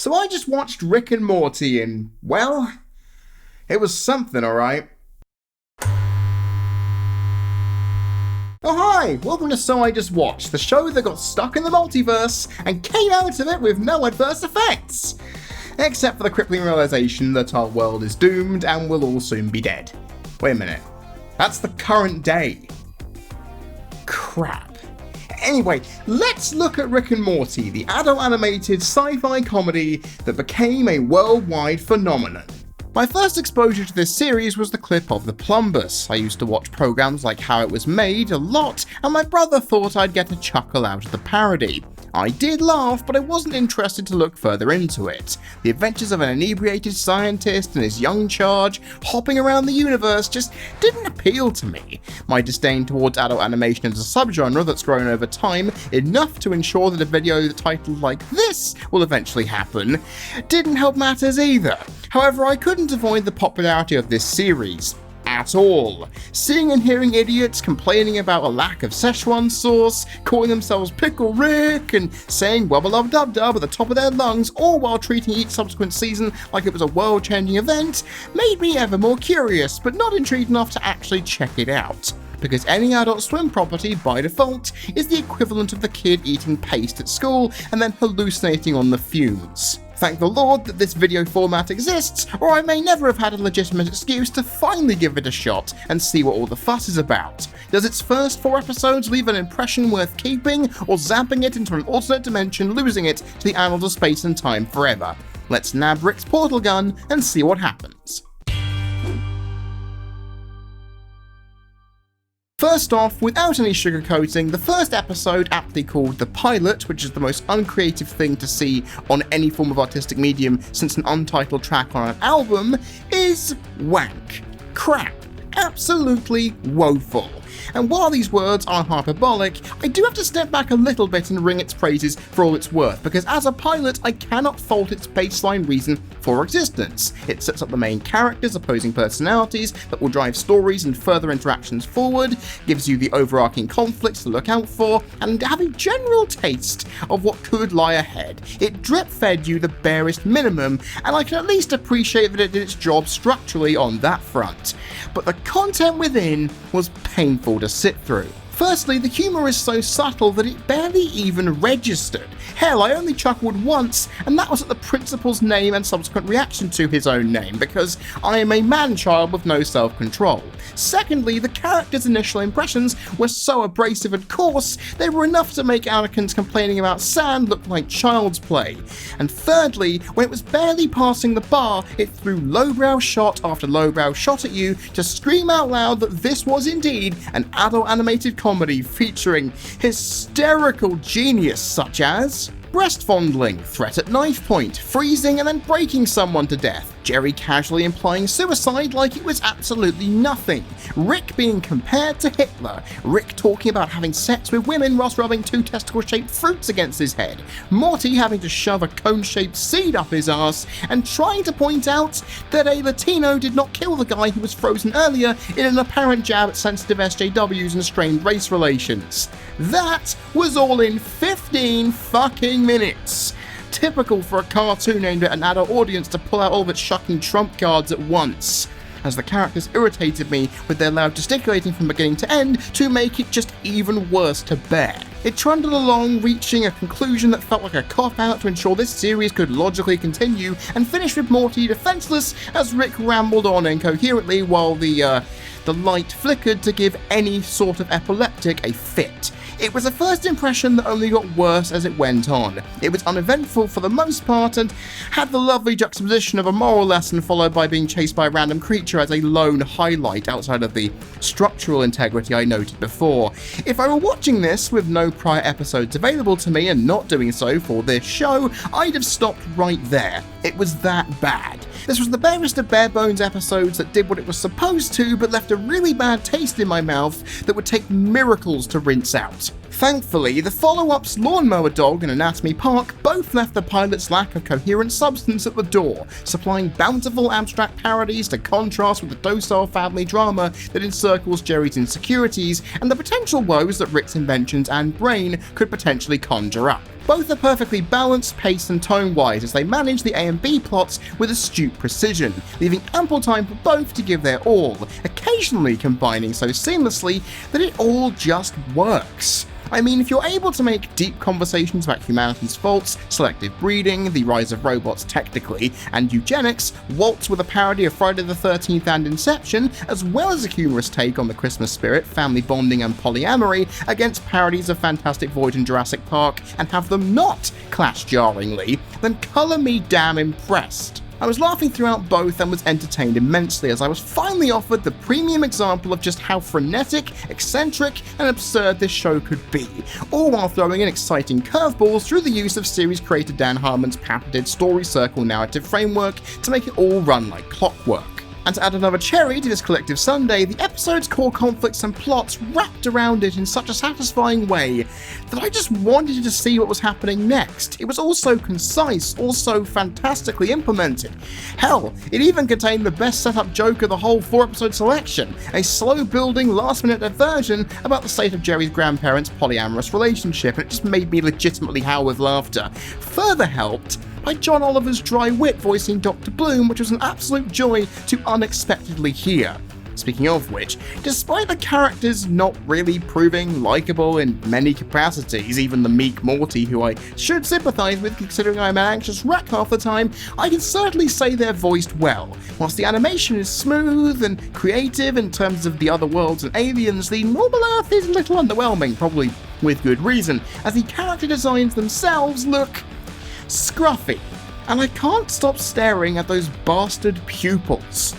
So I just watched Rick and Morty and, well, it was something, alright. Oh hi! Welcome to So I Just Watched, the show that got stuck in the multiverse and came out of it with no adverse effects! Except for the crippling realization that our world is doomed and we'll all soon be dead. Wait a minute. That's the current day. Crap. Anyway, let's look at Rick and Morty, the adult animated sci-fi comedy that became a worldwide phenomenon. My first exposure to this series was the clip of The Plumbus. I used to watch programs like How It Was Made a lot, and my brother thought I'd get a chuckle out of the parody. I did laugh, but I wasn't interested to look further into it. The adventures of an inebriated scientist and his young charge hopping around the universe just didn't appeal to me. My disdain towards adult animation as a subgenre that's grown over time enough to ensure that a video titled like this will eventually happen didn't help matters either. However, I couldn't avoid the popularity of this series. At all. Seeing and hearing idiots complaining about a lack of Szechuan sauce, calling themselves Pickle Rick, and saying wubba-lub-dub-dub at the top of their lungs, all while treating each subsequent season like it was a world-changing event, made me ever more curious, but not intrigued enough to actually check it out. Because any Adult Swim property, by default, is the equivalent of the kid eating paste at school and then hallucinating on the fumes. Thank the Lord that this video format exists, or I may never have had a legitimate excuse to finally give it a shot and see what all the fuss is about. Does its first 4 episodes leave an impression worth keeping, or zapping it into an alternate dimension, losing it to the annals of space and time forever? Let's nab Rick's portal gun and see what happens. First off, without any sugarcoating, the first episode, aptly called the pilot, which is the most uncreative thing to see on any form of artistic medium since an untitled track on an album, is wank. Crap. Absolutely woeful. And while these words are hyperbolic, I do have to step back a little bit and ring its praises for all it's worth, because as a pilot, I cannot fault its baseline reason for existence. It sets up the main characters, opposing personalities that will drive stories and further interactions forward, gives you the overarching conflicts to look out for, and have a general taste of what could lie ahead. It drip-fed you the barest minimum, and I can at least appreciate that it did its job structurally on that front. But the content within was painful to sit through. Firstly, the humour is so subtle that it barely even registered. Hell, I only chuckled once, and that was at the principal's name and subsequent reaction to his own name, because I am a man-child with no self-control. Secondly, the characters' initial impressions were so abrasive and coarse, they were enough to make Anakin's complaining about sand look like child's play. And thirdly, when it was barely passing the bar, it threw lowbrow shot after lowbrow shot at you to scream out loud that this was indeed an adult animated comedy featuring hysterical genius such as breast fondling, threat at knife point, freezing and then breaking someone to death, Jerry casually implying suicide like it was absolutely nothing, Rick being compared to Hitler, Rick talking about having sex with women whilst rubbing 2 testicle-shaped fruits against his head, Morty having to shove a cone-shaped seed up his ass, and trying to point out that a Latino did not kill the guy who was frozen earlier in an apparent jab at sensitive SJWs and strained race relations. That was all in 15 fucking minutes. Typical for a cartoon aimed at an adult audience to pull out all of its shocking trump cards at once, as the characters irritated me with their loud gesticulating from beginning to end to make it just even worse to bear. It trundled along, reaching a conclusion that felt like a cop-out to ensure this series could logically continue, and finished with Morty defenseless as Rick rambled on incoherently while the light flickered to give any sort of epileptic a fit. It was a first impression that only got worse as it went on. It was uneventful for the most part and had the lovely juxtaposition of a moral lesson followed by being chased by a random creature as a lone highlight outside of the structural integrity I noted before. If I were watching this with no prior episodes available to me and not doing so for this show, I'd have stopped right there. It was that bad. This was the barest of bare bones episodes that did what it was supposed to, but left a really bad taste in my mouth that would take miracles to rinse out. Thankfully, the follow-ups Lawnmower Dog and Anatomy Park both left the pilot's lack of coherent substance at the door, supplying bountiful abstract parodies to contrast with the docile family drama that encircles Jerry's insecurities and the potential woes that Rick's inventions and brain could potentially conjure up. Both are perfectly balanced pace and tone-wise as they manage the A and B plots with astute precision, leaving ample time for both to give their all, occasionally combining so seamlessly that it all just works. I mean, if you're able to make deep conversations about humanity's faults, selective breeding, the rise of robots technically, and eugenics, waltz with a parody of Friday the 13th and Inception, as well as a humorous take on the Christmas spirit, family bonding and polyamory, against parodies of Fantastic Voyage and Jurassic Park, and have them not clash jarringly, then colour me damn impressed. I was laughing throughout both and was entertained immensely as I was finally offered the premium example of just how frenetic, eccentric, and absurd this show could be, all while throwing in exciting curveballs through the use of series creator Dan Harmon's patented story circle narrative framework to make it all run like clockwork. And to add another cherry to this collective sundae, the episode's core conflicts and plots wrapped around it in such a satisfying way that I just wanted to see what was happening next. It was also concise, also fantastically implemented. Hell, it even contained the best setup joke of the whole 4-episode selection, a slow-building, last-minute diversion about the state of Jerry's grandparents' polyamorous relationship, and it just made me legitimately howl with laughter. Further helped by John Oliver's dry wit voicing Dr. Bloom, which was an absolute joy to unexpectedly hear. Speaking of which, despite the characters not really proving likeable in many capacities, even the meek Morty, who I should sympathise with considering I'm an anxious wreck half the time, I can certainly say they're voiced well. Whilst the animation is smooth and creative in terms of the other worlds and aliens, the normal Earth is a little underwhelming, probably with good reason, as the character designs themselves look scruffy, and I can't stop staring at those bastard pupils.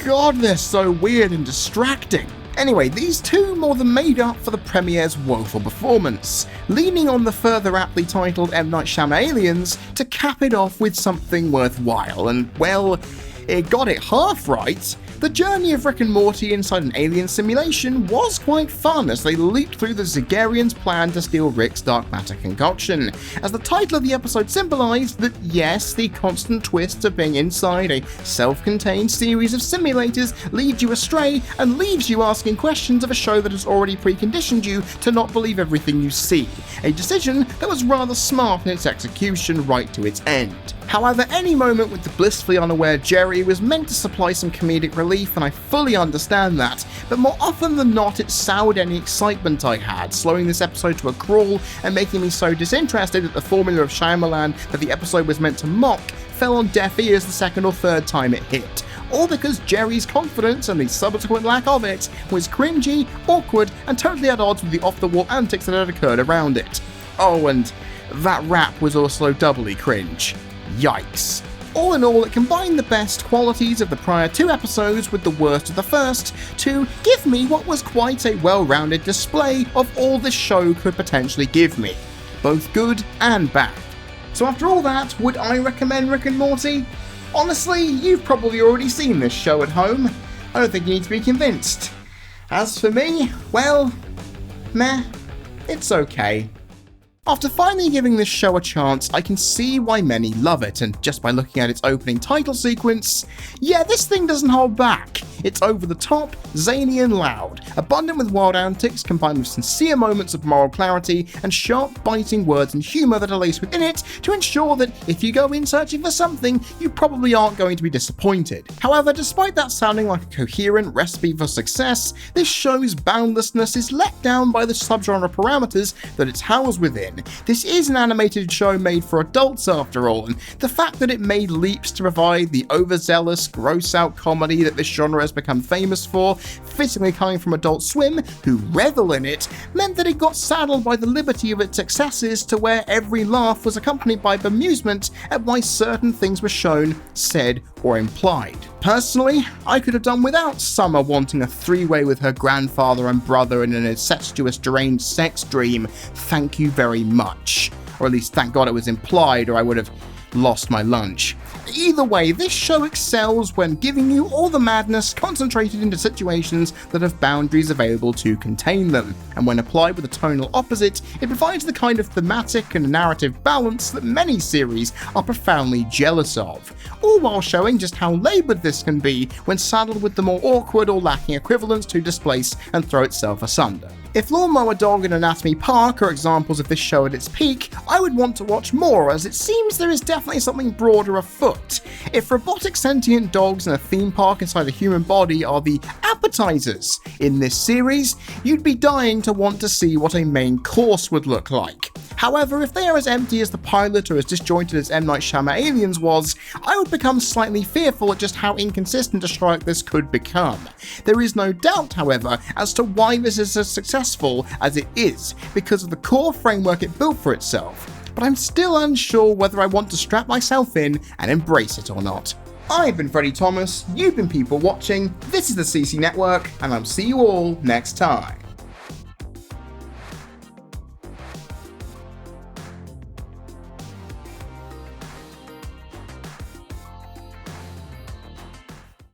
God, they're so weird and distracting. Anyway, these two more than made up for the premiere's woeful performance, leaning on the further aptly titled M. Night Shyamalan Aliens to cap it off with something worthwhile, and well, it got it half right. The journey of Rick and Morty inside an alien simulation was quite fun as they leaped through the Zagarians' plan to steal Rick's dark matter concoction, as the title of the episode symbolised that yes, the constant twists of being inside a self-contained series of simulators leads you astray and leaves you asking questions of a show that has already preconditioned you to not believe everything you see, a decision that was rather smart in its execution right to its end. However, any moment with the blissfully unaware Jerry was meant to supply some comedic relief, and I fully understand that, but more often than not it soured any excitement I had, slowing this episode to a crawl and making me so disinterested that the formula of Shyamalan that the episode was meant to mock fell on deaf ears the second or third time it hit. All because Jerry's confidence and the subsequent lack of it was cringy, awkward, and totally at odds with the off-the-wall antics that had occurred around it. Oh, and that rap was also doubly cringe. Yikes. All in all, it combined the best qualities of the prior 2 episodes with the worst of the first to give me what was quite a well-rounded display of all this show could potentially give me, both good and bad. So after all that, would I recommend Rick and Morty? Honestly, you've probably already seen this show at home. I don't think you need to be convinced. As for me, well, meh, it's okay. After finally giving this show a chance, I can see why many love it, and just by looking at its opening title sequence, yeah, this thing doesn't hold back. It's over the top, zany and loud, abundant with wild antics combined with sincere moments of moral clarity and sharp, biting words and humour that are laced within it to ensure that if you go in searching for something, you probably aren't going to be disappointed. However, despite that sounding like a coherent recipe for success, this show's boundlessness is let down by the subgenre parameters that it's housed within. This is an animated show made for adults after all, and the fact that it made leaps to provide the overzealous, gross-out comedy that this genre has become famous for, fittingly coming from Adult Swim, who revel in it, meant that it got saddled by the liberty of its excesses to where every laugh was accompanied by bemusement at why certain things were shown, said, or implied. Personally, I could have done without Summer wanting a 3-way with her grandfather and brother in an incestuous deranged sex dream, thank you very much. Or at least thank God it was implied, or I would have lost my lunch. Either way, this show excels when giving you all the madness concentrated into situations that have boundaries available to contain them, and when applied with a tonal opposite, it provides the kind of thematic and narrative balance that many series are profoundly jealous of, all while showing just how laboured this can be when saddled with the more awkward or lacking equivalents to displace and throw itself asunder. If Lawnmower Dog and Anatomy Park are examples of this show at its peak, I would want to watch more, as it seems there is definitely something broader afoot. If robotic sentient dogs in a theme park inside a human body are the appetizers in this series, you'd be dying to want to see what a main course would look like. However, if they are as empty as the pilot or as disjointed as M. Night Shyamalan Aliens was, I would become slightly fearful at just how inconsistent a show like this could become. There is no doubt, however, as to why this is as successful as it is, because of the core framework it built for itself, but I'm still unsure whether I want to strap myself in and embrace it or not. I've been Freddie Thomas, you've been people watching, this is the CC Network, and I'll see you all next time.